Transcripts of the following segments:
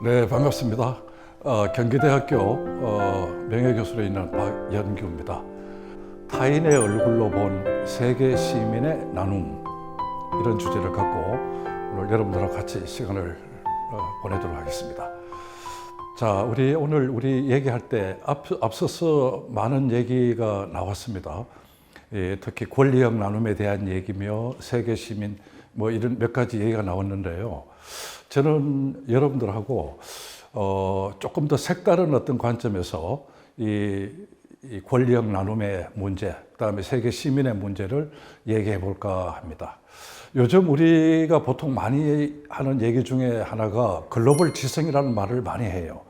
네, 반갑습니다. 경기대학교 명예교수로 있는 박연규입니다. 타인의 얼굴로 본 세계 시민의 나눔, 이런 주제를 갖고 오늘 여러분들과 같이 시간을 보내도록 하겠습니다. 자, 오늘 얘기할 때 앞서서 많은 얘기가 나왔습니다. 특히 권리형 나눔에 대한 얘기며 세계 시민 이런 몇 가지 얘기가 나왔는데요. 저는 여러분들하고 조금 더 색다른 어떤 관점에서 이 권리형 나눔의 문제, 그다음에 세계 시민의 문제를 얘기해 볼까 합니다. 요즘 우리가 보통 많이 하는 얘기 중에 하나가 글로벌 지성이라는 말을 많이 해요.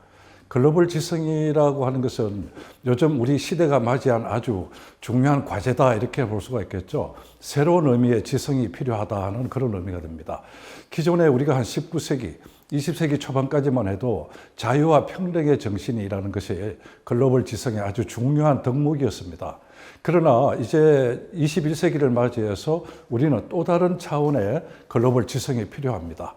글로벌 지성이라고 하는 것은 요즘 우리 시대가 맞이한 아주 중요한 과제다, 이렇게 볼 수가 있겠죠. 새로운 의미의 지성이 필요하다 하는 그런 의미가 됩니다. 기존에 우리가 한 19세기, 20세기 초반까지만 해도 자유와 평등의 정신이라는 것이 글로벌 지성의 아주 중요한 덕목이었습니다. 그러나 이제 21세기를 맞이해서 우리는 또 다른 차원의 글로벌 지성이 필요합니다.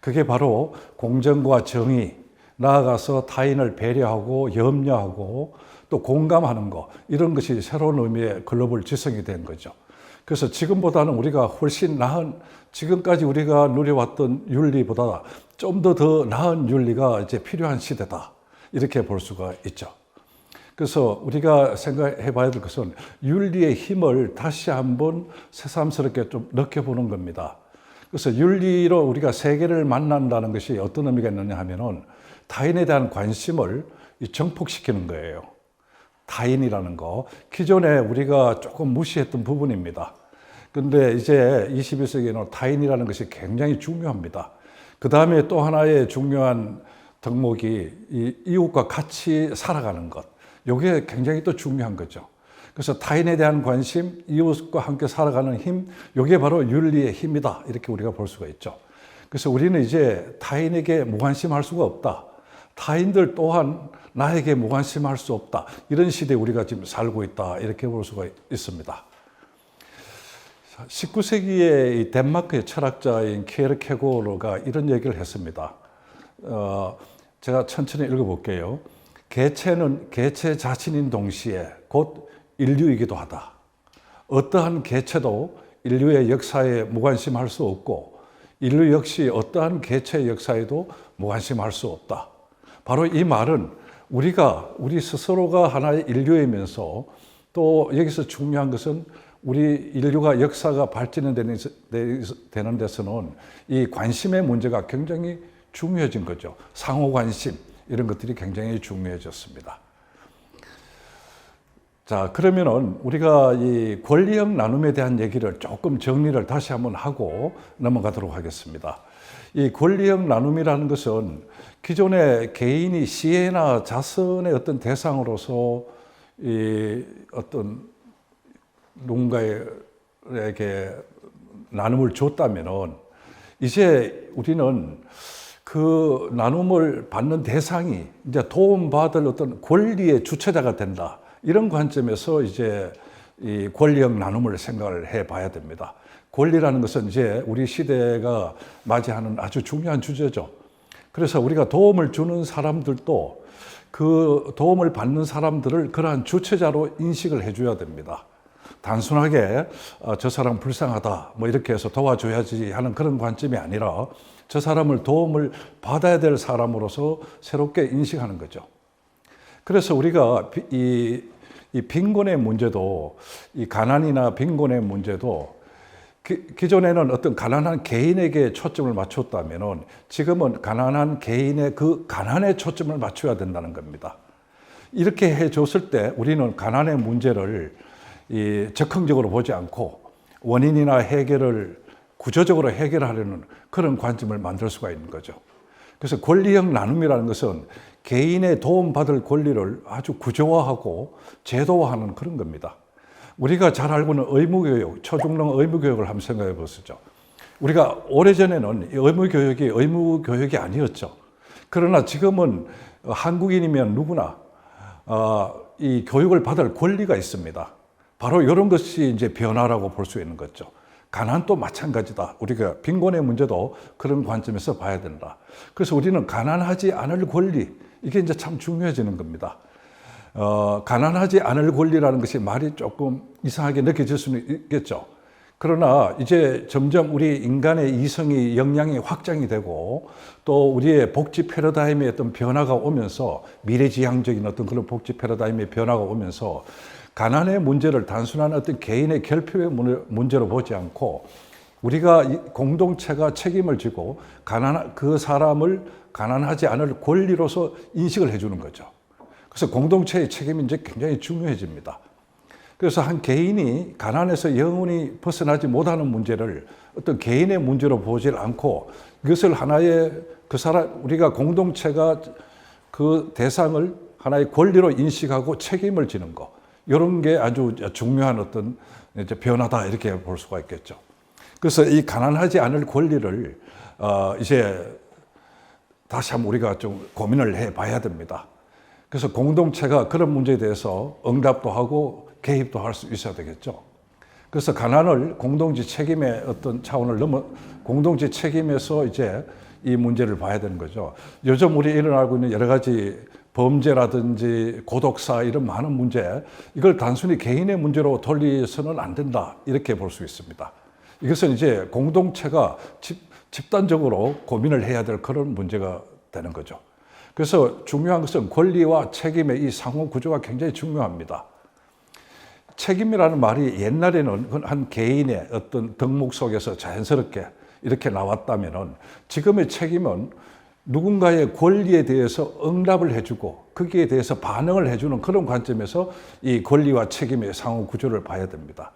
그게 바로 공정과 정의, 나아가서 타인을 배려하고 염려하고 또 공감하는 것, 이런 것이 새로운 의미의 글로벌 지성이 된 거죠. 그래서 지금보다는 우리가 훨씬 나은, 지금까지 우리가 누려왔던 윤리보다 좀 더 나은 윤리가 이제 필요한 시대다, 이렇게 볼 수가 있죠. 그래서 우리가 생각해 봐야 될 것은 윤리의 힘을 다시 한번 새삼스럽게 좀 느껴보는 겁니다. 그래서 윤리로 우리가 세계를 만난다는 것이 어떤 의미가 있느냐 하면은 타인에 대한 관심을 정폭시키는 거예요. 타인이라는 거, 기존에 우리가 조금 무시했던 부분입니다. 근데 이제 21세기에는 타인이라는 것이 굉장히 중요합니다. 그 다음에 또 하나의 중요한 덕목이 이웃과 같이 살아가는 것. 이게 굉장히 또 중요한 거죠. 그래서 타인에 대한 관심, 이웃과 함께 살아가는 힘, 이게 바로 윤리의 힘이다, 이렇게 우리가 볼 수가 있죠. 그래서 우리는 이제 타인에게 무관심할 수가 없다. 타인들 또한 나에게 무관심할 수 없다. 이런 시대에 우리가 지금 살고 있다, 이렇게 볼 수가 있습니다. 19세기의 덴마크의 철학자인 키에르케고르가 이런 얘기를 했습니다. 제가 천천히 읽어볼게요. 개체는 개체 자신인 동시에 곧 인류이기도 하다. 어떠한 개체도 인류의 역사에 무관심할 수 없고 인류 역시 어떠한 개체의 역사에도 무관심할 수 없다. 바로 이 말은 우리 스스로가 하나의 인류이면서 또 여기서 중요한 것은 우리 인류가 역사가 발전이 되는 데서는 이 관심의 문제가 굉장히 중요해진 거죠. 상호 관심, 이런 것들이 굉장히 중요해졌습니다. 자, 그러면은 우리가 이 권리형 나눔에 대한 얘기를 조금 정리를 다시 한번 하고 넘어가도록 하겠습니다. 이 권리형 나눔이라는 것은 기존에 개인이 시혜나 자선의 어떤 대상으로서 이 어떤 누군가에게 나눔을 줬다면은 이제 우리는 그 나눔을 받는 대상이 이제 도움받을 어떤 권리의 주체자가 된다. 이런 관점에서 이제 이 권리형 나눔을 생각을 해 봐야 됩니다. 권리라는 것은 이제 우리 시대가 맞이하는 아주 중요한 주제죠. 그래서 우리가 도움을 주는 사람들도 그 도움을 받는 사람들을 그러한 주체자로 인식을 해줘야 됩니다. 단순하게 저 사람 불쌍하다 이렇게 해서 도와줘야지 하는 그런 관점이 아니라 저 사람을 도움을 받아야 될 사람으로서 새롭게 인식하는 거죠. 그래서 우리가 이 빈곤의 문제도, 이 가난이나 빈곤의 문제도 기존에는 어떤 가난한 개인에게 초점을 맞췄다면은 지금은 가난한 개인의 그 가난에 초점을 맞춰야 된다는 겁니다. 이렇게 해줬을 때 우리는 가난의 문제를 적극적으로 보지 않고 원인이나 해결을 구조적으로 해결하려는 그런 관점을 만들 수가 있는 거죠. 그래서 권리형 나눔이라는 것은 개인의 도움받을 권리를 아주 구조화하고 제도화하는 그런 겁니다. 우리가 잘 알고 있는 의무교육, 초중등 의무교육을 한번 생각해 보시죠. 우리가 오래전에는 의무교육이 의무교육이 아니었죠. 그러나 지금은 한국인이면 누구나 이 교육을 받을 권리가 있습니다. 바로 이런 것이 이제 변화라고 볼 수 있는 거죠. 가난도 마찬가지다. 우리가 빈곤의 문제도 그런 관점에서 봐야 된다. 그래서 우리는 가난하지 않을 권리, 이게 이제 참 중요해지는 겁니다. 가난하지 않을 권리라는 것이 말이 조금 이상하게 느껴질 수는 있겠죠. 그러나 이제 점점 우리 인간의 이성이 역량이 확장이 되고 또 우리의 복지 패러다임의 어떤 변화가 오면서 미래지향적인 어떤 그런 복지 패러다임의 변화가 오면서 가난의 문제를 단순한 어떤 개인의 결핍의 문제로 보지 않고 우리가 공동체가 책임을 지고 그 사람을 가난하지 않을 권리로서 인식을 해주는 거죠. 그래서 공동체의 책임이 이제 굉장히 중요해집니다. 그래서 한 개인이 가난에서 영원히 벗어나지 못하는 문제를 어떤 개인의 문제로 보질 않고 이것을 하나의 우리가 공동체가 그 대상을 하나의 권리로 인식하고 책임을 지는 것. 이런 게 아주 중요한 어떤 이제 변화다 이렇게 볼 수가 있겠죠. 그래서 이 가난하지 않을 권리를 이제 다시 한번 우리가 좀 고민을 해 봐야 됩니다. 그래서 공동체가 그런 문제에 대해서 응답도 하고 개입도 할 수 있어야 되겠죠. 그래서 가난을 공동체 책임의 어떤 차원을 넘어 공동체 책임에서 이제 이 문제를 봐야 되는 거죠. 요즘 우리 일어나고 있는 여러 가지 범죄라든지 고독사 이런 많은 문제, 이걸 단순히 개인의 문제로 돌려서는 안 된다 이렇게 볼 수 있습니다. 이것은 이제 공동체가 집단적으로 고민을 해야 될 그런 문제가 되는 거죠. 그래서 중요한 것은 권리와 책임의 이 상호 구조가 굉장히 중요합니다. 책임이라는 말이 옛날에는 한 개인의 어떤 덕목 속에서 자연스럽게 이렇게 나왔다면은 지금의 책임은 누군가의 권리에 대해서 응답을 해주고 거기에 대해서 반응을 해주는 그런 관점에서 이 권리와 책임의 상호 구조를 봐야 됩니다.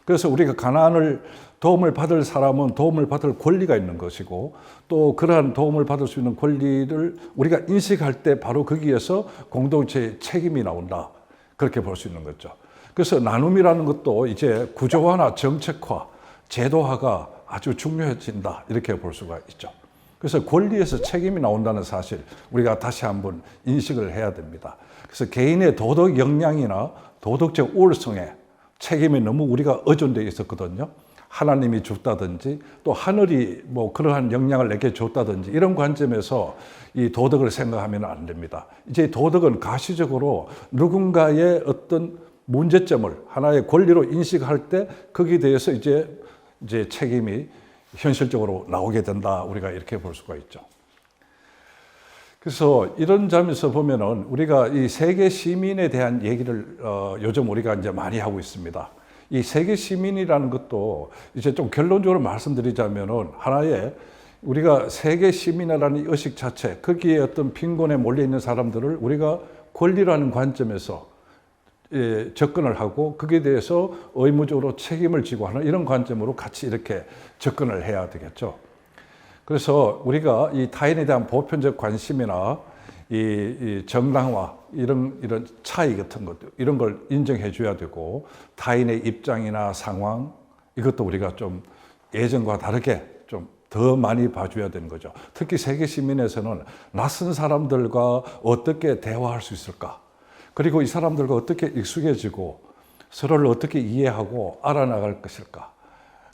그래서 우리가 가난을 도움을 받을 사람은 도움을 받을 권리가 있는 것이고 또 그러한 도움을 받을 수 있는 권리를 우리가 인식할 때 바로 거기에서 공동체의 책임이 나온다. 그렇게 볼 수 있는 거죠. 그래서 나눔이라는 것도 이제 구조화나 정책화, 제도화가 아주 중요해진다. 이렇게 볼 수가 있죠. 그래서 권리에서 책임이 나온다는 사실 우리가 다시 한번 인식을 해야 됩니다. 그래서 개인의 도덕 역량이나 도덕적 우월성에 책임이 너무 우리가 의존되어 있었거든요. 하나님이 줬다든지 또 하늘이 뭐 그러한 역량을 내게 줬다든지 이런 관점에서 이 도덕을 생각하면 안 됩니다. 이제 도덕은 가시적으로 누군가의 어떤 문제점을 하나의 권리로 인식할 때 거기에 대해서 이제 책임이 현실적으로 나오게 된다. 우리가 이렇게 볼 수가 있죠. 그래서 이런 점에서 보면은 우리가 이 세계 시민에 대한 얘기를 요즘 우리가 이제 많이 하고 있습니다. 이 세계 시민이라는 것도 이제 좀 결론적으로 말씀드리자면은 하나의 우리가 세계 시민이라는 의식 자체, 거기에 어떤 빈곤에 몰려 있는 사람들을 우리가 권리라는 관점에서 접근을 하고 거기에 대해서 의무적으로 책임을 지고 하는 이런 관점으로 같이 이렇게 접근을 해야 되겠죠. 그래서 우리가 이 타인에 대한 보편적 관심이나 이 정당화 이런 차이 같은 것들 이런 걸 인정해 줘야 되고 타인의 입장이나 상황 이것도 우리가 좀 예전과 다르게 좀 더 많이 봐줘야 되는 거죠. 특히 세계 시민에서는 낯선 사람들과 어떻게 대화할 수 있을까? 그리고 이 사람들과 어떻게 익숙해지고 서로를 어떻게 이해하고 알아나갈 것일까?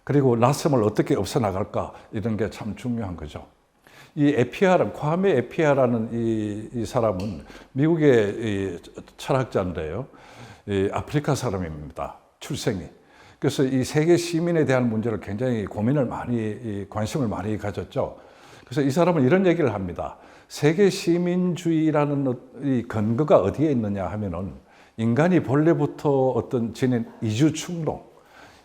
그리고 낯섦을 어떻게 없애나갈까? 이런 게 참 중요한 거죠. 이 과메 에피아라는 이 사람은 미국의 이 철학자인데요. 이 아프리카 사람입니다. 출생이. 그래서 이 세계 시민에 대한 문제를 굉장히 관심을 많이 가졌죠. 그래서 이 사람은 이런 얘기를 합니다. 세계 시민주의라는 이 근거가 어디에 있느냐 하면은 인간이 본래부터 어떤 지닌 이주 충동,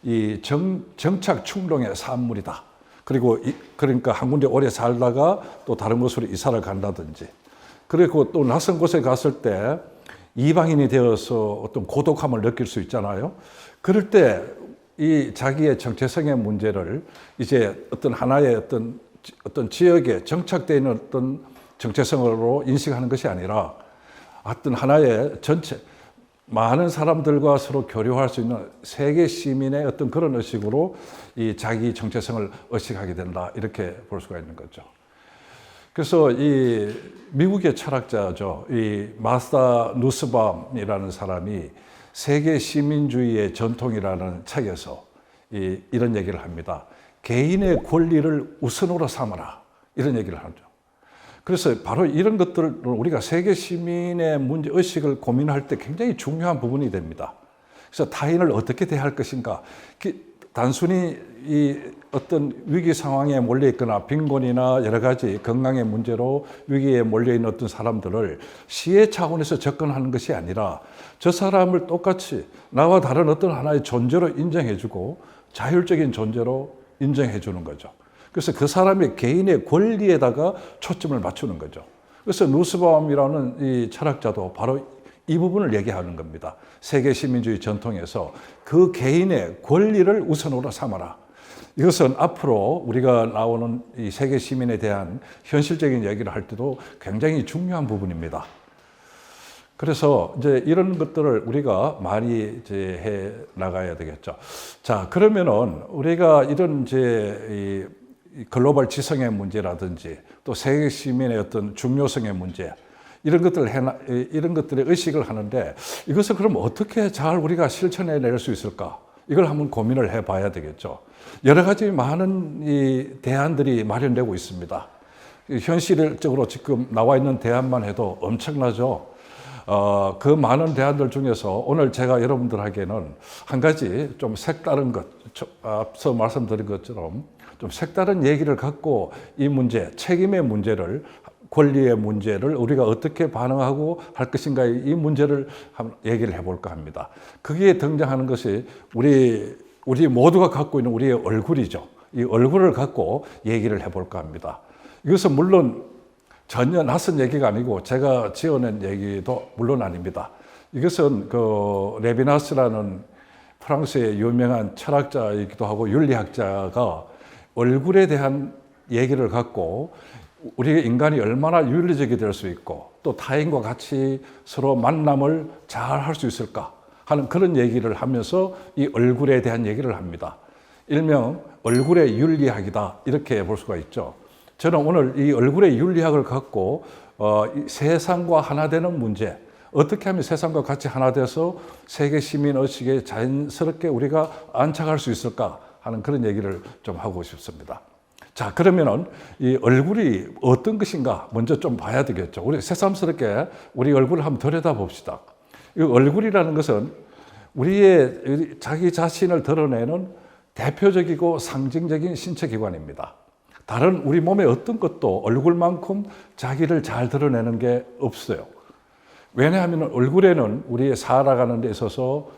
이 정착 충동의 산물이다. 그리고 그러니까 한 군데 오래 살다가 또 다른 곳으로 이사를 간다든지, 그리고 또 낯선 곳에 갔을 때 이방인이 되어서 어떤 고독함을 느낄 수 있잖아요. 그럴 때 이 자기의 정체성의 문제를 이제 어떤 하나의 어떤 지역에 정착되어 있는 어떤 정체성으로 인식하는 것이 아니라 어떤 하나의 전체 많은 사람들과 서로 교류할 수 있는 세계 시민의 어떤 그런 의식으로 이 자기 정체성을 의식하게 된다, 이렇게 볼 수가 있는 거죠. 그래서 이 미국의 철학자죠, 이 마르타 누스밤이라는 사람이 세계 시민주의의 전통이라는 책에서 이런 얘기를 합니다. 개인의 권리를 우선으로 삼아라, 이런 얘기를 하죠. 그래서 바로 이런 것들을 우리가 세계 시민의 문제 의식을 고민할 때 굉장히 중요한 부분이 됩니다. 그래서 타인을 어떻게 대할 것인가, 단순히 이 어떤 위기 상황에 몰려 있거나 빈곤이나 여러 가지 건강의 문제로 위기에 몰려 있는 어떤 사람들을 시의 차원에서 접근하는 것이 아니라 저 사람을 똑같이 나와 다른 어떤 하나의 존재로 인정해주고 자율적인 존재로 인정해주는 거죠. 그래서 그 사람의 개인의 권리에다가 초점을 맞추는 거죠. 그래서 누스바움이라는 이 철학자도 바로 이 부분을 얘기하는 겁니다. 세계 시민주의 전통에서 그 개인의 권리를 우선으로 삼아라. 이것은 앞으로 우리가 나오는 이 세계 시민에 대한 현실적인 얘기를 할 때도 굉장히 중요한 부분입니다. 그래서 이제 이런 것들을 우리가 많이 이제 해 나가야 되겠죠. 자, 그러면은 우리가 이런 이제 이 글로벌 지성의 문제라든지 또 세계 시민의 어떤 중요성의 문제, 이런 것들의 의식을 하는데 이것을 그럼 어떻게 잘 우리가 실천해 낼 수 있을까? 이걸 한번 고민을 해 봐야 되겠죠. 여러 가지 많은 이 대안들이 마련되고 있습니다. 현실적으로 지금 나와 있는 대안만 해도 엄청나죠. 그 많은 대안들 중에서 오늘 제가 여러분들에게는 한 가지 좀 색다른 것, 앞서 말씀드린 것처럼 좀 색다른 얘기를 갖고 이 문제, 책임의 문제를, 권리의 문제를 우리가 어떻게 반응하고 할 것인가, 이 문제를 한번 얘기를 해볼까 합니다. 거기에 등장하는 것이 우리 모두가 갖고 있는 우리의 얼굴이죠. 이 얼굴을 갖고 얘기를 해볼까 합니다. 이것은 물론 전혀 낯선 얘기가 아니고 제가 지어낸 얘기도 물론 아닙니다. 이것은 그 레비나스라는 프랑스의 유명한 철학자이기도 하고 윤리학자가 얼굴에 대한 얘기를 갖고 우리 인간이 얼마나 윤리적이 될 수 있고 또 타인과 같이 서로 만남을 잘 할 수 있을까 하는 그런 얘기를 하면서 이 얼굴에 대한 얘기를 합니다. 일명 얼굴의 윤리학이다, 이렇게 볼 수가 있죠. 저는 오늘 이 얼굴의 윤리학을 갖고 세상과 하나 되는 문제, 어떻게 하면 세상과 같이 하나 돼서 세계 시민 의식에 자연스럽게 우리가 안착할 수 있을까 하는 그런 얘기를 좀 하고 싶습니다. 자, 그러면은 이 얼굴이 어떤 것인가 먼저 좀 봐야 되겠죠. 우리 새삼스럽게 우리 얼굴을 한번 들여다 봅시다. 이 얼굴이라는 것은 우리의 자기 자신을 드러내는 대표적이고 상징적인 신체 기관입니다. 다른 우리 몸의 어떤 것도 얼굴만큼 자기를 잘 드러내는 게 없어요. 왜냐하면 얼굴에는 우리의 살아가는 데 있어서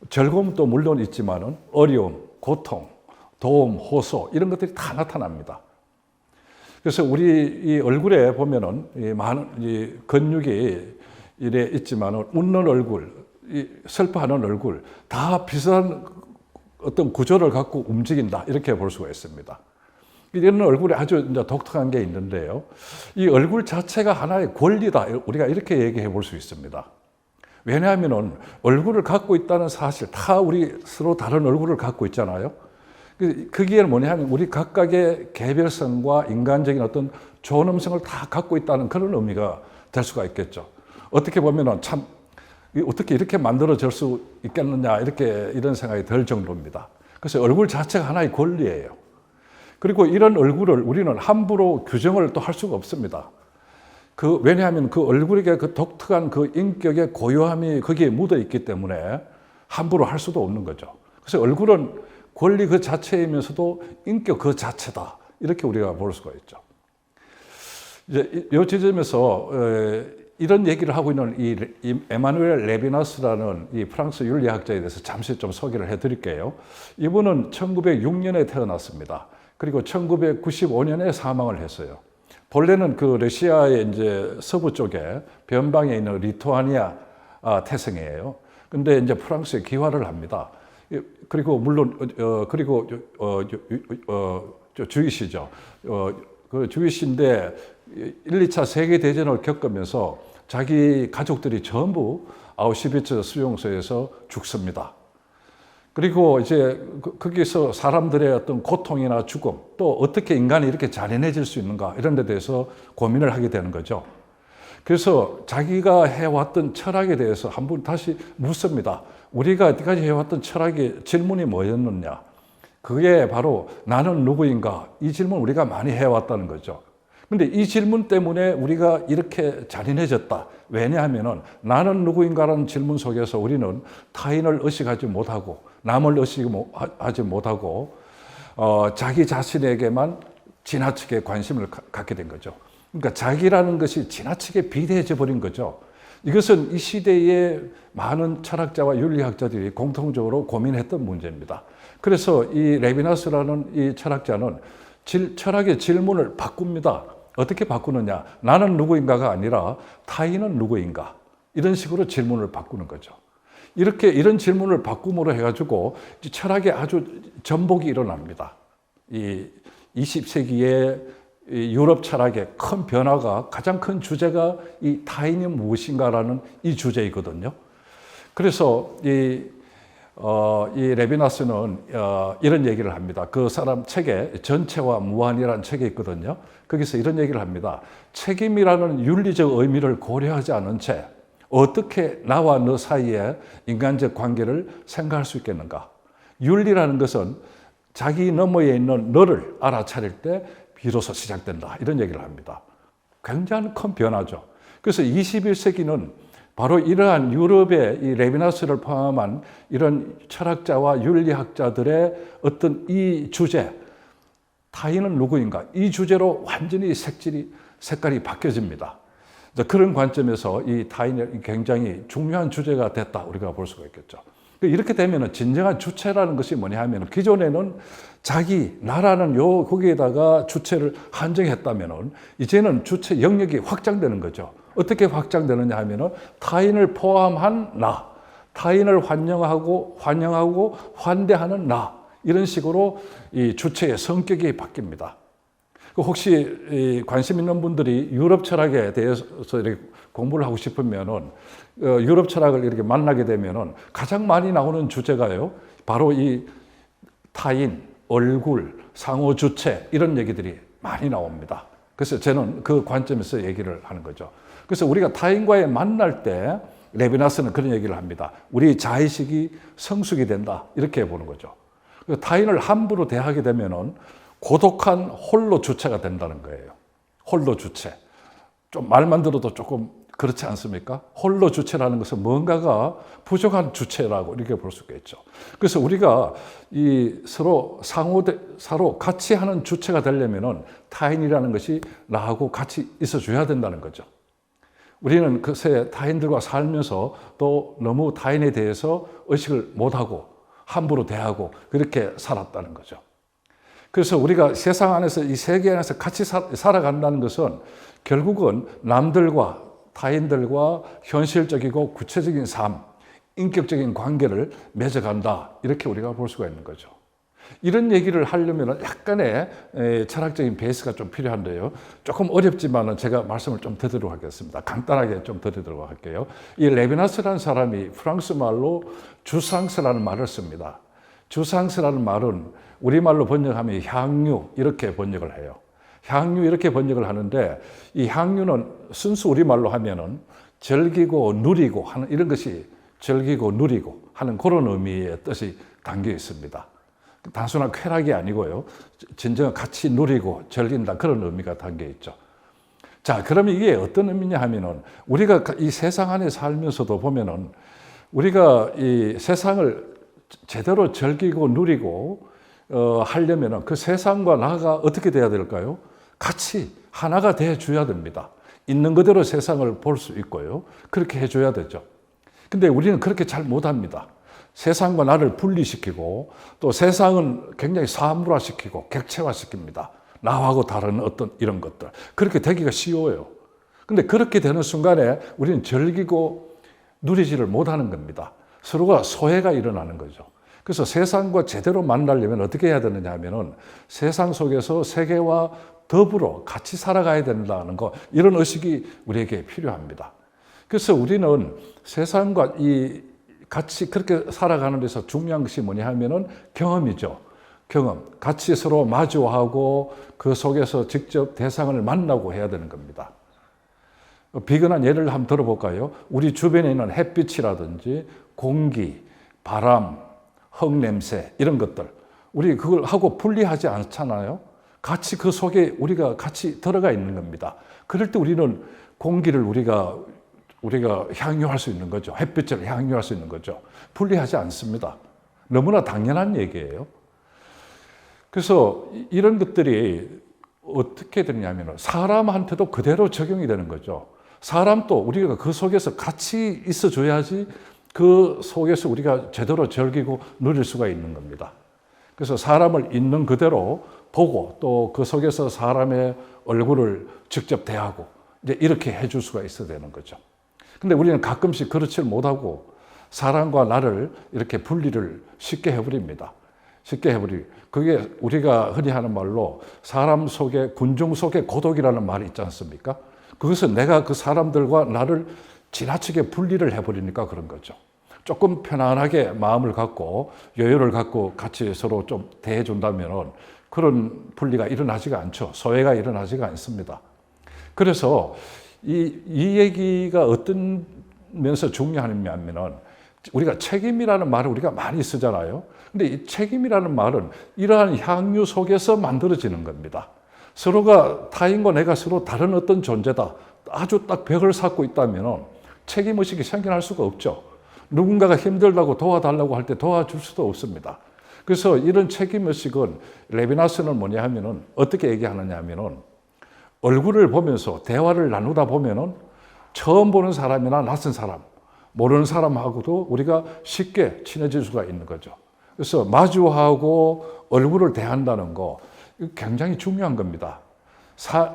즐거움도 물론 있지만은 어려움, 고통, 도움, 호소, 이런 것들이 다 나타납니다. 그래서 우리 이 얼굴에 보면은 이 많은 이 근육이 이래 있지만은 웃는 얼굴, 슬퍼하는 얼굴, 다 비슷한 어떤 구조를 갖고 움직인다, 이렇게 볼 수가 있습니다. 이런 얼굴에 아주 이제 독특한 게 있는데요. 이 얼굴 자체가 하나의 권리다, 우리가 이렇게 얘기해 볼 수 있습니다. 왜냐하면은 얼굴을 갖고 있다는 사실, 다 우리 서로 다른 얼굴을 갖고 있잖아요. 그게 뭐냐면 우리 각각의 개별성과 인간적인 어떤 존엄성을 다 갖고 있다는 그런 의미가 될 수가 있겠죠. 어떻게 보면은 참 어떻게 이렇게 만들어질 수 있겠느냐, 이런 생각이 들 정도입니다. 그래서 얼굴 자체가 하나의 권리예요. 그리고 이런 얼굴을 우리는 함부로 규정을 또 할 수가 없습니다. 왜냐하면 그 얼굴에 그 독특한 그 인격의 고요함이 거기에 묻어 있기 때문에 함부로 할 수도 없는 거죠. 그래서 얼굴은 권리 그 자체이면서도 인격 그 자체다, 이렇게 우리가 볼 수가 있죠. 이제 이 지점에서 이런 얘기를 하고 있는 이 에마누엘 레비나스라는 이 프랑스 윤리학자에 대해서 잠시 좀 소개를 해드릴게요. 이분은 1906년에 태어났습니다. 그리고 1995년에 사망을 했어요. 본래는 그 러시아의 이제 서부 쪽에 변방에 있는 리투아니아 태생이에요. 근데 이제 프랑스에 귀화를 합니다. 그리고 물론 그리고 주이시죠. 그 주이시인데 1, 2차 세계 대전을 겪으면서 자기 가족들이 전부 아우슈비츠 수용소에서 죽습니다. 그리고 이제 거기서 사람들의 어떤 고통이나 죽음, 또 어떻게 인간이 이렇게 잔인해질 수 있는가 이런 데 대해서 고민을 하게 되는 거죠. 그래서 자기가 해왔던 철학에 대해서 한번 다시 묻습니다. 우리가 여태까지 해왔던 철학의 질문이 뭐였느냐? 그게 바로 나는 누구인가? 이 질문 우리가 많이 해왔다는 거죠. 근데 이 질문 때문에 우리가 이렇게 잔인해졌다. 왜냐하면은 나는 누구인가라는 질문 속에서 우리는 타인을 의식하지 못하고 남을 의식하지 못하고 자기 자신에게만 지나치게 관심을 갖게 된 거죠. 그러니까 자기라는 것이 지나치게 비대해져 버린 거죠. 이것은 이 시대의 많은 철학자와 윤리학자들이 공통적으로 고민했던 문제입니다. 그래서 이 레비나스라는 이 철학자는 철학의 질문을 바꿉니다. 어떻게 바꾸느냐? 나는 누구인가가 아니라 타인은 누구인가? 이런 식으로 질문을 바꾸는 거죠. 이런 질문을 바꿈으로 해가지고 철학에 아주 전복이 일어납니다. 이 20세기의 유럽 철학의 큰 변화가 가장 큰 주제가 이 타인이 무엇인가라는 이 주제이거든요. 그래서 이 레비나스는 이런 얘기를 합니다. 그 사람 책에 전체와 무한이라는 책이 있거든요. 거기서 이런 얘기를 합니다. 책임이라는 윤리적 의미를 고려하지 않은 채 어떻게 나와 너 사이에 인간적 관계를 생각할 수 있겠는가? 윤리라는 것은 자기 너머에 있는 너를 알아차릴 때 비로소 시작된다. 이런 얘기를 합니다. 굉장히 큰 변화죠. 그래서 21세기는 바로 이러한 유럽의 이 레비나스를 포함한 이런 철학자와 윤리학자들의 어떤 이 주제, 타인은 누구인가? 이 주제로 완전히 색깔이 바뀌어집니다. 그런 관점에서 이 타인이 굉장히 중요한 주제가 됐다. 우리가 볼 수가 있겠죠. 이렇게 되면 진정한 주체라는 것이 뭐냐 하면 기존에는 자기, 나라는 거기에다가 주체를 한정했다면 이제는 주체 영역이 확장되는 거죠. 어떻게 확장되느냐 하면 타인을 포함한 나, 타인을 환영하고 환대하는 나, 이런 식으로 이 주체의 성격이 바뀝니다. 혹시 관심 있는 분들이 유럽 철학에 대해서 이렇게 공부를 하고 싶으면은 유럽 철학을 이렇게 만나게 되면은 가장 많이 나오는 주제가요, 바로 이 타인, 얼굴, 상호 주체 이런 얘기들이 많이 나옵니다. 그래서 저는 그 관점에서 얘기를 하는 거죠. 그래서 우리가 타인과의 만날 때 레비나스는 그런 얘기를 합니다. 우리 자의식이 성숙이 된다. 이렇게 보는 거죠. 타인을 함부로 대하게 되면은 고독한 홀로 주체가 된다는 거예요. 홀로 주체. 좀 말만 들어도 조금 그렇지 않습니까? 홀로 주체라는 것은 뭔가가 부족한 주체라고 이렇게 볼 수가 있죠. 그래서 우리가 서로 서로 같이 하는 주체가 되려면은 타인이라는 것이 나하고 같이 있어줘야 된다는 거죠. 우리는 그새 타인들과 살면서 또 너무 타인에 대해서 의식을 못하고 함부로 대하고 그렇게 살았다는 거죠. 그래서 우리가 세상 안에서 이 세계 안에서 같이 살아간다는 것은 결국은 남들과 타인들과 현실적이고 구체적인 삶, 인격적인 관계를 맺어간다. 이렇게 우리가 볼 수가 있는 거죠. 이런 얘기를 하려면 약간의 철학적인 베이스가 좀 필요한데요. 조금 어렵지만 제가 말씀을 좀 드리도록 하겠습니다. 간단하게 좀 드리도록 할게요. 이 레비나스라는 사람이 프랑스 말로 주상스라는 말을 씁니다. 주상스라는 말은 우리말로 번역하면 향유 이렇게 번역을 해요. 향유 이렇게 번역을 하는데 이 향유는 순수 우리말로 하면은 즐기고 누리고 하는 이런 것이 즐기고 누리고 하는 그런 의미의 뜻이 담겨 있습니다. 단순한 쾌락이 아니고요. 진정 같이 누리고 즐긴다 그런 의미가 담겨 있죠. 자, 그러면 이게 어떤 의미냐 하면은 우리가 이 세상 안에 살면서도 보면은 우리가 이 세상을 제대로 즐기고 누리고 하려면은 그 세상과 나가 어떻게 돼야 될까요? 같이 하나가 돼 줘야 됩니다. 있는 그대로 세상을 볼 수 있고요. 그렇게 해줘야 되죠. 근데 우리는 그렇게 잘 못합니다. 세상과 나를 분리시키고 또 세상은 굉장히 사물화시키고 객체화시킵니다. 나하고 다른 어떤 이런 것들. 그렇게 되기가 쉬워요. 근데 그렇게 되는 순간에 우리는 즐기고 누리지를 못하는 겁니다. 서로가 소외가 일어나는 거죠. 그래서 세상과 제대로 만나려면 어떻게 해야 되느냐 하면은 세상 속에서 세계와 더불어 같이 살아가야 된다는 거, 이런 의식이 우리에게 필요합니다. 그래서 우리는 세상과 같이 그렇게 살아가는 데서 중요한 것이 뭐냐 하면은 경험이죠. 경험. 같이 서로 마주하고 그 속에서 직접 대상을 만나고 해야 되는 겁니다. 비근한 예를 한번 들어볼까요? 우리 주변에 있는 햇빛이라든지 공기, 바람, 흙냄새 이런 것들, 우리 그걸 하고 분리하지 않잖아요. 같이 그 속에 우리가 같이 들어가 있는 겁니다. 그럴 때 우리는 공기를 우리가 향유할 수 있는 거죠. 햇빛을 향유할 수 있는 거죠. 분리하지 않습니다. 너무나 당연한 얘기예요. 그래서 이런 것들이 어떻게 되냐면 사람한테도 그대로 적용이 되는 거죠. 사람도 우리가 그 속에서 같이 있어줘야지 그 속에서 우리가 제대로 즐기고 누릴 수가 있는 겁니다. 그래서 사람을 있는 그대로 보고 또 그 속에서 사람의 얼굴을 직접 대하고 이제 이렇게 해줄 수가 있어야 되는 거죠. 근데 우리는 가끔씩 그렇지 못하고 사람과 나를 이렇게 분리를 쉽게 해버립니다. 쉽게 해버리고. 그게 우리가 흔히 하는 말로 사람 속에, 군중 속에 고독이라는 말이 있지 않습니까? 그것은 내가 그 사람들과 나를 지나치게 분리를 해버리니까 그런 거죠. 조금 편안하게 마음을 갖고 여유를 갖고 같이 서로 좀 대해준다면 그런 분리가 일어나지가 않죠. 소외가 일어나지가 않습니다. 그래서 이 얘기가 어떤 면에서 중요하냐면은 우리가 책임이라는 말을 우리가 많이 쓰잖아요. 근데 이 책임이라는 말은 이러한 향유 속에서 만들어지는 겁니다. 서로가 타인과 내가 서로 다른 어떤 존재다. 아주 딱 벽을 쌓고 있다면 책임의식이 생겨날 수가 없죠. 누군가가 힘들다고 도와달라고 할 때 도와줄 수도 없습니다. 그래서 이런 책임의식은 레비나스는 뭐냐 하면은 어떻게 얘기하느냐 하면은 얼굴을 보면서 대화를 나누다 보면은 처음 보는 사람이나 낯선 사람, 모르는 사람하고도 우리가 쉽게 친해질 수가 있는 거죠. 그래서 마주하고 얼굴을 대한다는 거 굉장히 중요한 겁니다.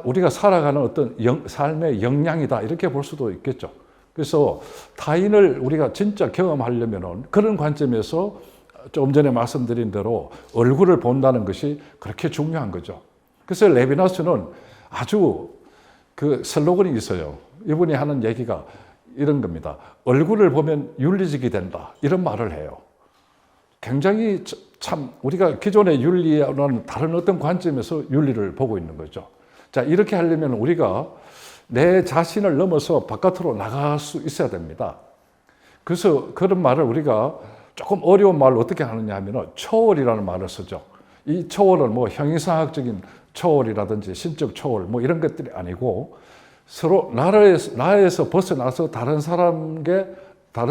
우리가 살아가는 어떤 삶의 역량이다 이렇게 볼 수도 있겠죠. 그래서 타인을 우리가 진짜 경험하려면 그런 관점에서 조금 전에 말씀드린 대로 얼굴을 본다는 것이 그렇게 중요한 거죠. 그래서 레비나스는 아주 그 슬로건이 있어요. 이분이 하는 얘기가 이런 겁니다. 얼굴을 보면 윤리적이 된다. 이런 말을 해요. 굉장히 참 우리가 기존의 윤리와는 다른 어떤 관점에서 윤리를 보고 있는 거죠. 자, 이렇게 하려면 우리가 내 자신을 넘어서 바깥으로 나갈 수 있어야 됩니다. 그래서 그런 말을 우리가 조금 어려운 말로 어떻게 하느냐 하면 초월이라는 말을 쓰죠. 이 초월은 뭐 형이상학적인 초월이라든지 신적 초월 뭐 이런 것들이 아니고 서로 나에서 벗어나서 다른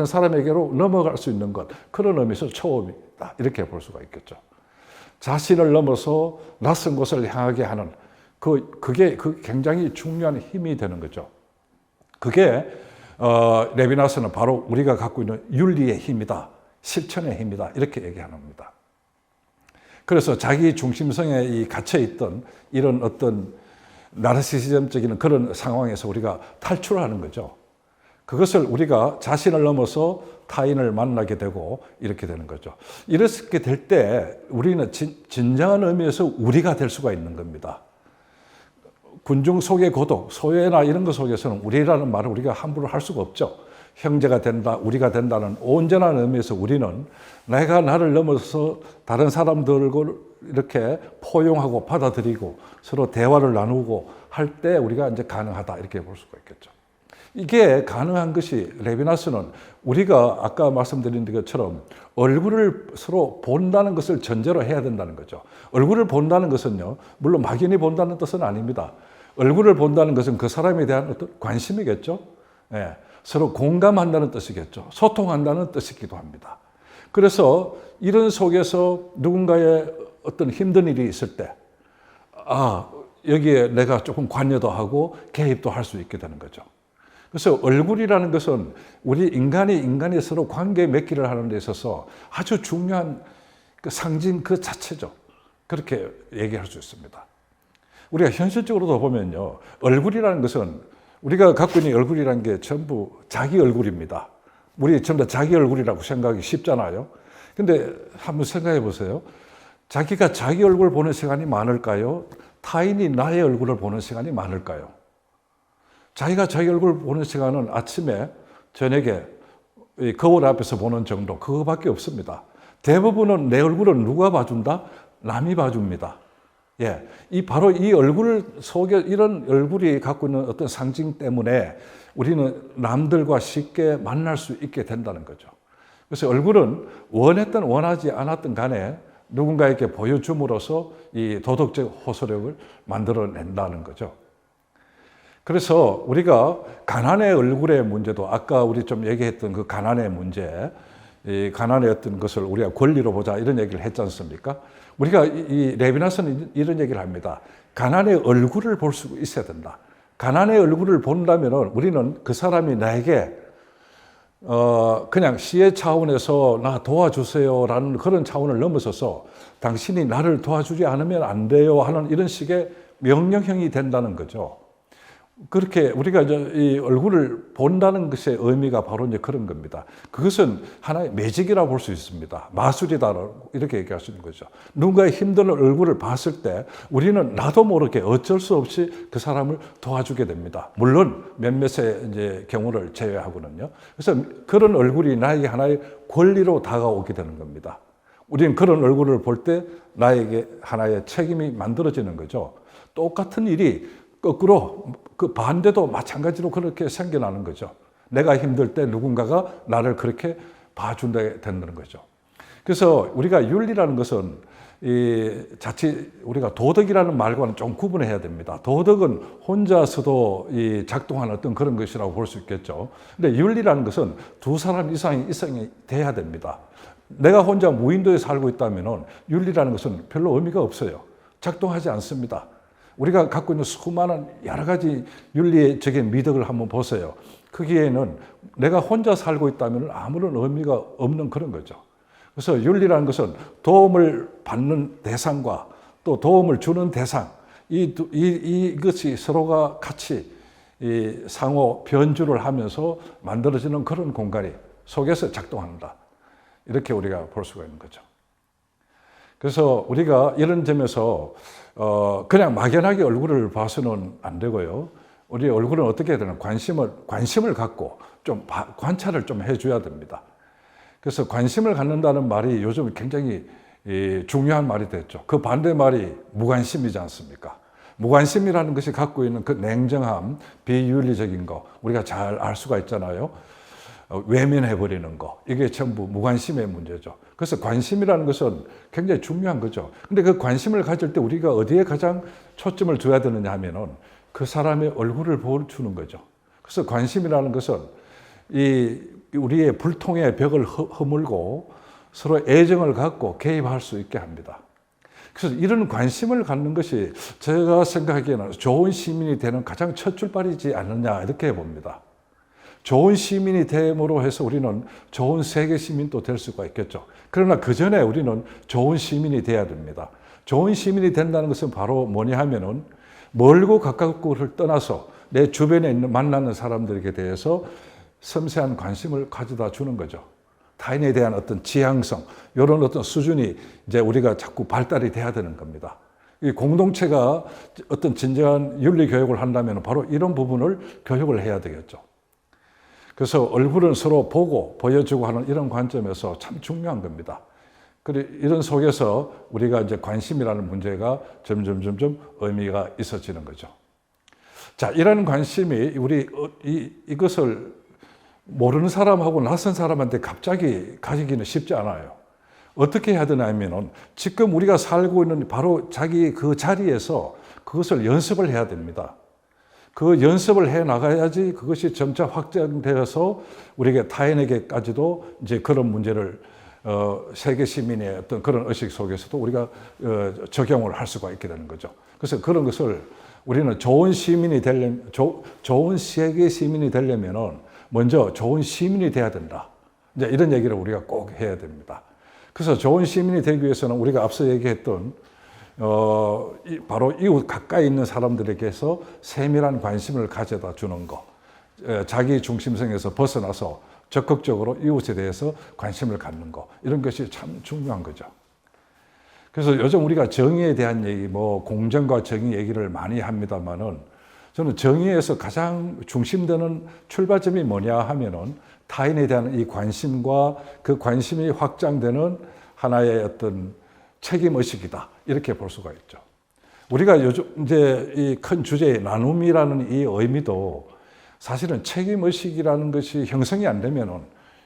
사람에게로 넘어갈 수 있는 것, 그런 의미에서 초월이다 이렇게 볼 수가 있겠죠. 자신을 넘어서 낯선 곳을 향하게 하는 그게 굉장히 중요한 힘이 되는 거죠. 그게 레비나스는 바로 우리가 갖고 있는 윤리의 힘이다, 실천의 힘이다 이렇게 얘기하는 겁니다. 그래서 자기 중심성에 갇혀 있던 이런 어떤 나르시시즘적인 그런 상황에서 우리가 탈출하는 거죠. 그것을 우리가 자신을 넘어서 타인을 만나게 되고 이렇게 되는 거죠. 이렇게 될 때 우리는 진정한 의미에서 우리가 될 수가 있는 겁니다. 군중 속의 고독, 소외나 이런 것 속에서는 우리라는 말을 우리가 함부로 할 수가 없죠. 형제가 된다, 우리가 된다는 온전한 의미에서 우리는 내가 나를 넘어서 다른 사람들을 이렇게 포용하고 받아들이고 서로 대화를 나누고 할 때 우리가 이제 가능하다 이렇게 볼 수가 있겠죠. 이게 가능한 것이 레비나스는 우리가 아까 말씀드린 것처럼 얼굴을 서로 본다는 것을 전제로 해야 된다는 거죠. 얼굴을 본다는 것은요, 물론 막연히 본다는 뜻은 아닙니다. 얼굴을 본다는 것은 그 사람에 대한 어떤 관심이겠죠. 예, 서로 공감한다는 뜻이겠죠. 소통한다는 뜻이기도 합니다. 그래서 이런 속에서 누군가의 어떤 힘든 일이 있을 때, 여기에 내가 조금 관여도 하고 개입도 할 수 있게 되는 거죠. 그래서 얼굴이라는 것은 우리 인간이 서로 관계 맺기를 하는 데 있어서 아주 중요한 그 상징 그 자체죠. 그렇게 얘기할 수 있습니다. 우리가 현실적으로도 보면요, 얼굴이라는 것은 우리가 갖고 있는 얼굴이라는 게 전부 자기 얼굴입니다. 우리 전부 다 자기 얼굴이라고 생각하기 쉽잖아요. 근데 한번 생각해 보세요. 자기가 자기 얼굴 보는 시간이 많을까요? 타인이 나의 얼굴을 보는 시간이 많을까요? 자기가 자기 얼굴 보는 시간은 아침에, 저녁에 거울 앞에서 보는 정도, 그거밖에 없습니다. 대부분은 내 얼굴은 누가 봐준다? 남이 봐줍니다. 예, 바로 이 얼굴 속에 이런 얼굴이 갖고 있는 어떤 상징 때문에 우리는 남들과 쉽게 만날 수 있게 된다는 거죠. 그래서 얼굴은 원했든 원하지 않았든 간에 누군가에게 보여줌으로써 이 도덕적 호소력을 만들어낸다는 거죠. 그래서 우리가 가난의 얼굴의 문제도 아까 우리 좀 얘기했던 그 가난의 문제, 이 가난의 어떤 것을 우리가 권리로 보자 이런 얘기를 했지 않습니까? 우리가 이 레비나스는 이런 얘기를 합니다. 가난의 얼굴을 볼 수 있어야 된다. 가난의 얼굴을 본다면 우리는 그 사람이 나에게 그냥 시의 차원에서 나 도와주세요라는 그런 차원을 넘어서서 당신이 나를 도와주지 않으면 안 돼요 하는 이런 식의 명령형이 된다는 거죠. 그렇게 우리가 이 얼굴을 본다는 것의 의미가 바로 이제 그런 겁니다. 그것은 하나의 매직이라고 볼 수 있습니다. 마술이다 이렇게 얘기할 수 있는 거죠. 누군가의 힘든 얼굴을 봤을 때 우리는 나도 모르게 어쩔 수 없이 그 사람을 도와주게 됩니다. 물론 몇몇의 이제 경우를 제외하고는요. 그래서 그런 얼굴이 나에게 하나의 권리로 다가오게 되는 겁니다. 우리는 그런 얼굴을 볼 때 나에게 하나의 책임이 만들어지는 거죠. 똑같은 일이 거꾸로 그 반대도 마찬가지로 그렇게 생겨나는 거죠. 내가 힘들 때 누군가가 나를 그렇게 봐준다게 된다는 거죠. 그래서 우리가 윤리라는 것은 자칫 우리가 도덕이라는 말과는 좀 구분해야 됩니다. 도덕은 혼자서도 작동하는 어떤 그런 것이라고 볼 수 있겠죠. 근데 윤리라는 것은 두 사람 이상이 돼야 됩니다. 내가 혼자 무인도에 살고 있다면 윤리라는 것은 별로 의미가 없어요. 작동하지 않습니다. 우리가 갖고 있는 수많은 여러 가지 윤리적인 미덕을 한번 보세요. 거기에는 내가 혼자 살고 있다면 아무런 의미가 없는 그런 거죠. 그래서 윤리라는 것은 도움을 받는 대상과 또 도움을 주는 대상, 이것이 서로가 같이 상호 변주를 하면서 만들어지는 그런 공간이 속에서 작동한다. 이렇게 우리가 볼 수가 있는 거죠. 그래서 우리가 이런 점에서 그냥 막연하게 얼굴을 봐서는 안 되고요. 우리 얼굴은 어떻게 해야 되나? 관심을 갖고 좀 관찰을 좀 해줘야 됩니다. 그래서 관심을 갖는다는 말이 요즘 굉장히 중요한 말이 됐죠. 그 반대 말이 무관심이지 않습니까? 무관심이라는 것이 갖고 있는 그 냉정함, 비윤리적인 거 우리가 잘 알 수가 있잖아요. 외면해버리는 거, 이게 전부 무관심의 문제죠. 그래서 관심이라는 것은 굉장히 중요한 거죠. 근데 그 관심을 가질 때 우리가 어디에 가장 초점을 둬야 되느냐 하면은 그 사람의 얼굴을 보여주는 거죠. 그래서 관심이라는 것은 우리의 불통의 벽을 허물고 서로 애정을 갖고 개입할 수 있게 합니다. 그래서 이런 관심을 갖는 것이 제가 생각하기에는 좋은 시민이 되는 가장 첫 출발이지 않느냐 이렇게 봅니다. 좋은 시민이 됨으로 해서 우리는 좋은 세계 시민도 될 수가 있겠죠. 그러나 그 전에 우리는 좋은 시민이 돼야 됩니다. 좋은 시민이 된다는 것은 바로 뭐냐 하면은 멀고 가깝고를 떠나서 내 주변에 있는 만나는 사람들에게 대해서 섬세한 관심을 가져다 주는 거죠. 타인에 대한 어떤 지향성, 이런 어떤 수준이 이제 우리가 자꾸 발달이 돼야 되는 겁니다. 이 공동체가 어떤 진정한 윤리 교육을 한다면 바로 이런 부분을 교육을 해야 되겠죠. 그래서 얼굴은 서로 보고 보여주고 하는 이런 관점에서 참 중요한 겁니다. 그리고 이런 속에서 우리가 이제 관심이라는 문제가 점점 의미가 있어지는 거죠. 자, 이런 관심이 우리 이것을 모르는 사람하고 낯선 사람한테 갑자기 가지기는 쉽지 않아요. 어떻게 해야 되냐면은 지금 우리가 살고 있는 바로 자기 그 자리에서 그것을 연습을 해야 됩니다. 그 연습을 해 나가야지 그것이 점차 확장되어서 우리에게 타인에게까지도 이제 그런 문제를 세계 시민의 어떤 그런 의식 속에서도 우리가 적용을 할 수가 있게 되는 거죠. 그래서 그런 것을 우리는 좋은 시민이 되려면, 좋은 세계 시민이 되려면은 먼저 좋은 시민이 돼야 된다. 이제 이런 얘기를 우리가 꼭 해야 됩니다. 그래서 좋은 시민이 되기 위해서는 우리가 앞서 얘기했던 바로 이웃 가까이 있는 사람들에게서 세밀한 관심을 가져다 주는 것, 자기 중심성에서 벗어나서 적극적으로 이웃에 대해서 관심을 갖는 거, 이런 것이 참 중요한 거죠. 그래서 요즘 우리가 정의에 대한 얘기, 뭐 공정과 정의 얘기를 많이 합니다만은, 저는 정의에서 가장 중심되는 출발점이 뭐냐 하면은 타인에 대한 이 관심과 그 관심이 확장되는 하나의 어떤 책임의식이다, 이렇게 볼 수가 있죠. 우리가 요즘 이제 이 큰 주제의 나눔이라는 이 의미도 사실은 책임의식이라는 것이 형성이 안 되면은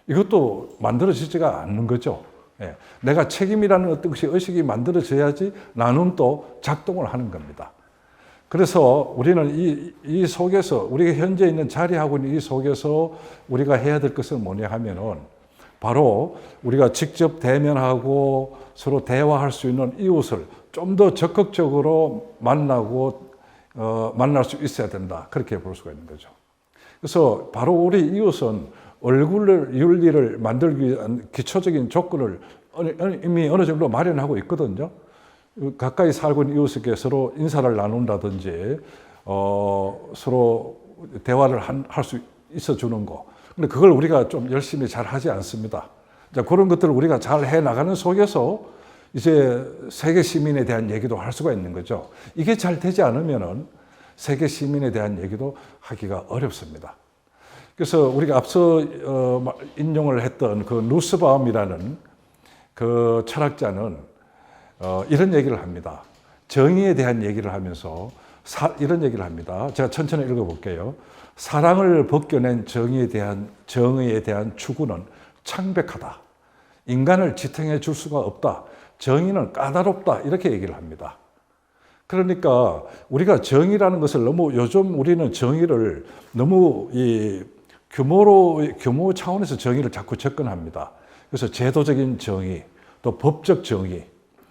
이것도 만들어지지가 않는 거죠. 예. 내가 책임이라는 어떤 것이 의식이 만들어져야지 나눔도 작동을 하는 겁니다. 그래서 우리는 이 속에서, 우리가 현재 있는 자리하고 있는 이 속에서 우리가 해야 될 것은 뭐냐 하면은 바로 우리가 직접 대면하고 서로 대화할 수 있는 이웃을 좀 더 적극적으로 만나고 만날 수 있어야 된다, 그렇게 볼 수가 있는 거죠. 그래서 바로 우리 이웃은 얼굴 윤리를 만들기 위한 기초적인 조건을 이미 어느 정도 마련하고 있거든요. 가까이 살고 있는 이웃에게 서로 인사를 나눈다든지 서로 대화를 할 수 있어 주는 거. 근데 그걸 우리가 좀 열심히 잘 하지 않습니다. 자, 그런 것들을 우리가 잘 해 나가는 속에서 이제 세계 시민에 대한 얘기도 할 수가 있는 거죠. 이게 잘 되지 않으면은 세계 시민에 대한 얘기도 하기가 어렵습니다. 그래서 우리가 앞서 인용을 했던 그 누스바움이라는 그 철학자는 이런 얘기를 합니다. 정의에 대한 얘기를 하면서 이런 얘기를 합니다. 제가 천천히 읽어볼게요. 사랑을 벗겨낸 정의에 대한 추구는 창백하다. 인간을 지탱해 줄 수가 없다. 정의는 까다롭다. 이렇게 얘기를 합니다. 그러니까 우리가 정의라는 것을 너무, 요즘 우리는 정의를 너무 규모 차원에서 정의를 자꾸 접근합니다. 그래서 제도적인 정의, 또 법적 정의,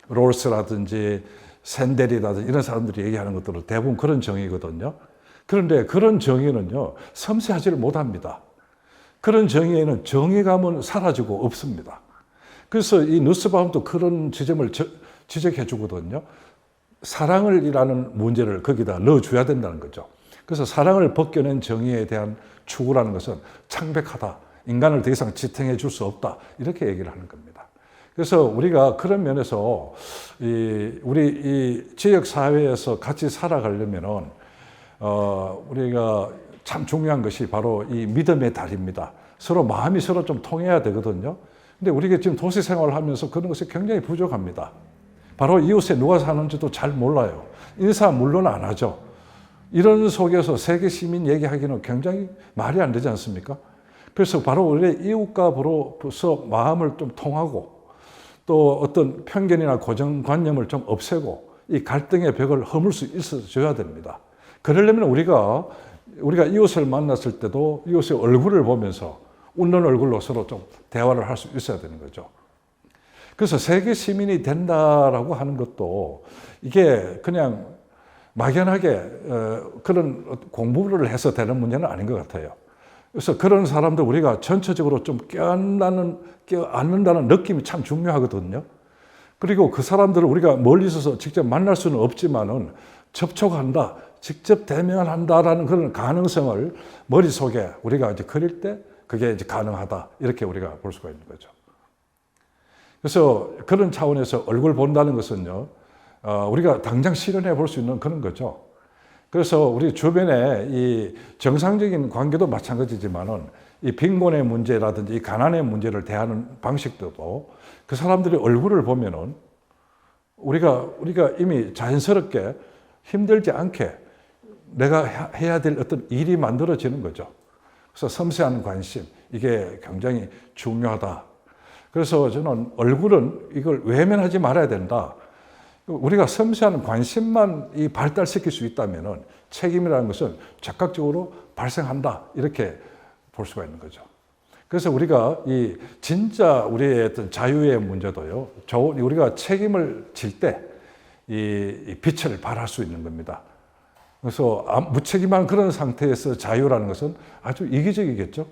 롤스라든지 샌델이라든지 이런 사람들이 얘기하는 것들은 대부분 그런 정의거든요. 그런데 그런 정의는요, 섬세하지를 못합니다. 그런 정의에는 정의감은 사라지고 없습니다. 그래서 이 누스바움도 그런 지점을 지적해 주거든요. 사랑을이라는 문제를 거기다 넣어줘야 된다는 거죠. 그래서 사랑을 벗겨낸 정의에 대한 추구라는 것은 창백하다. 인간을 더 이상 지탱해 줄 수 없다. 이렇게 얘기를 하는 겁니다. 그래서 우리가 그런 면에서 우리 이 지역 사회에서 같이 살아가려면은 우리가 참 중요한 것이 바로 이 믿음의 다리입니다. 서로 마음이 서로 좀 통해야 되거든요. 근데 우리가 지금 도시 생활을 하면서 그런 것이 굉장히 부족합니다. 바로 이웃에 누가 사는지도 잘 몰라요. 인사 물론 안 하죠. 이런 속에서 세계 시민 얘기하기는 굉장히 말이 안 되지 않습니까? 그래서 바로 원래 이웃과로서 마음을 좀 통하고 또 어떤 편견이나 고정관념을 좀 없애고 이 갈등의 벽을 허물 수 있어줘야 됩니다. 그러려면 우리가 이웃을 만났을 때도 이웃의 얼굴을 보면서 웃는 얼굴로 서로 좀 대화를 할 수 있어야 되는 거죠. 그래서 세계 시민이 된다라고 하는 것도 이게 그냥 막연하게 그런 공부를 해서 되는 문제는 아닌 것 같아요. 그래서 그런 사람들 우리가 전체적으로 좀 껴안는다는 느낌이 참 중요하거든요. 그리고 그 사람들을 우리가 멀리서 직접 만날 수는 없지만은 접촉한다, 직접 대면한다라는 그런 가능성을 머릿속에 우리가 이제 그릴 때 그게 이제 가능하다. 이렇게 우리가 볼 수가 있는 거죠. 그래서 그런 차원에서 얼굴 본다는 것은요, 우리가 당장 실현해 볼 수 있는 그런 거죠. 그래서 우리 주변에 이 정상적인 관계도 마찬가지지만은 이 빈곤의 문제라든지 이 가난의 문제를 대하는 방식도 그 사람들이 얼굴을 보면은 우리가 이미 자연스럽게 힘들지 않게 내가 해야 될 어떤 일이 만들어지는 거죠. 그래서 섬세한 관심, 이게 굉장히 중요하다. 그래서 저는 얼굴은 이걸 외면하지 말아야 된다. 우리가 섬세한 관심만 발달시킬 수 있다면 책임이라는 것은 즉각적으로 발생한다. 이렇게 볼 수가 있는 거죠. 그래서 우리가 진짜 우리의 어떤 자유의 문제도요, 우리가 책임을 질 때 이 빛을 발할 수 있는 겁니다. 그래서 무책임한 그런 상태에서 자유라는 것은 아주 이기적이겠죠.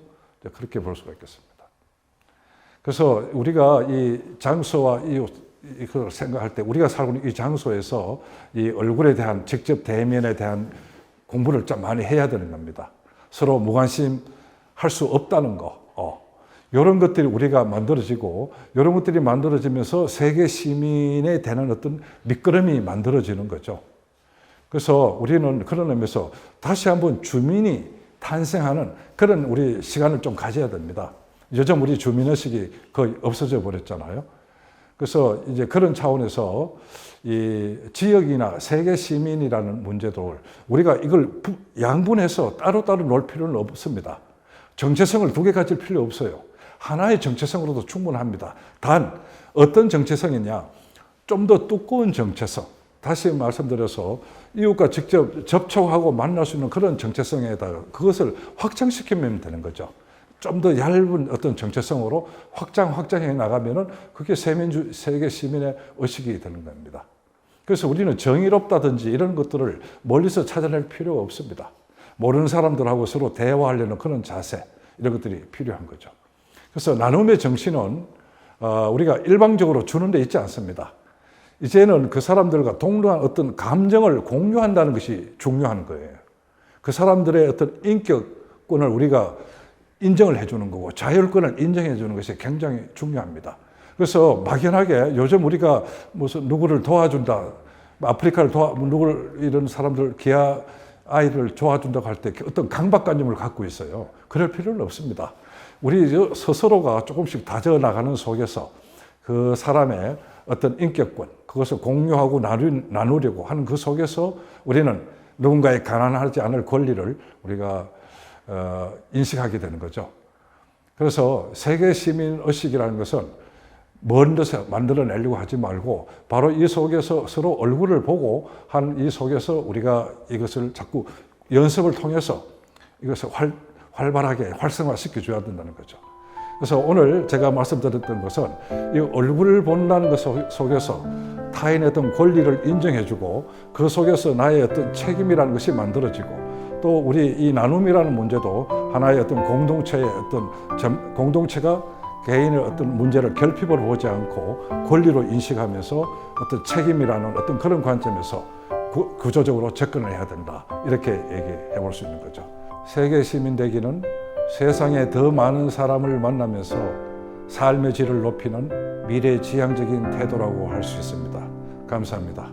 그렇게 볼 수가 있겠습니다. 그래서 우리가 이 장소와 이걸 생각할 때 우리가 살고 있는 이 장소에서 이 얼굴에 대한 직접 대면에 대한 공부를 좀 많이 해야 되는 겁니다. 서로 무관심 할 수 없다는 거. 이런 것들이 우리가 만들어지고 이런 것들이 만들어지면서 세계 시민에 대한 어떤 밑거름이 만들어지는 거죠. 그래서 우리는 그런 의미에서 다시 한번 주민이 탄생하는 그런 우리 시간을 좀 가져야 됩니다. 요즘 우리 주민의식이 거의 없어져 버렸잖아요. 그래서 이제 그런 차원에서 이 지역이나 세계 시민이라는 문제도 우리가 이걸 양분해서 따로따로 놓을 필요는 없습니다. 정체성을 두 개 가질 필요 없어요. 하나의 정체성으로도 충분합니다. 단 어떤 정체성이냐? 좀 더 두꺼운 정체성. 다시 말씀드려서 이웃과 직접 접촉하고 만날 수 있는 그런 정체성에다가 그것을 확장시키면 되는 거죠. 좀 더 얇은 어떤 정체성으로 확장해 나가면은 그게 세계 시민의 의식이 되는 겁니다. 그래서 우리는 정의롭다든지 이런 것들을 멀리서 찾아낼 필요가 없습니다. 모르는 사람들하고 서로 대화하려는 그런 자세, 이런 것들이 필요한 거죠. 그래서 나눔의 정신은 우리가 일방적으로 주는 데 있지 않습니다. 이제는 그 사람들과 동등한 어떤 감정을 공유한다는 것이 중요한 거예요. 그 사람들의 어떤 인격권을 우리가 인정을 해주는 거고 자율권을 인정해 주는 것이 굉장히 중요합니다. 그래서 막연하게 요즘 우리가 무슨 누구를 도와준다, 아프리카를 누구를 이런 사람들 기아 아이를 도와준다고 할 때 어떤 강박관념을 갖고 있어요. 그럴 필요는 없습니다. 우리 스스로가 조금씩 다져나가는 속에서 그 사람의 어떤 인격권, 그것을 공유하고 나누려고 하는 그 속에서 우리는 누군가의 가난하지 않을 권리를 우리가 인식하게 되는 거죠. 그래서 세계 시민 의식이라는 것은 먼 데서 만들어내려고 하지 말고 바로 이 속에서 서로 얼굴을 보고 한 이 속에서 우리가 이것을 자꾸 연습을 통해서 이것을 활발하게 활성화시켜 줘야 된다는 거죠. 그래서 오늘 제가 말씀드렸던 것은 이 얼굴을 본다는 것 속에서 타인의 어떤 권리를 인정해주고 그 속에서 나의 어떤 책임이라는 것이 만들어지고 또 우리 이 나눔이라는 문제도 하나의 어떤 공동체의 어떤 공동체가 개인의 어떤 문제를 결핍으로 보지 않고 권리로 인식하면서 어떤 책임이라는 어떤 그런 관점에서 구조적으로 접근을 해야 된다. 이렇게 얘기해 볼 수 있는 거죠. 세계 시민 되기는 세상에 더 많은 사람을 만나면서 삶의 질을 높이는 미래지향적인 태도라고 할 수 있습니다. 감사합니다.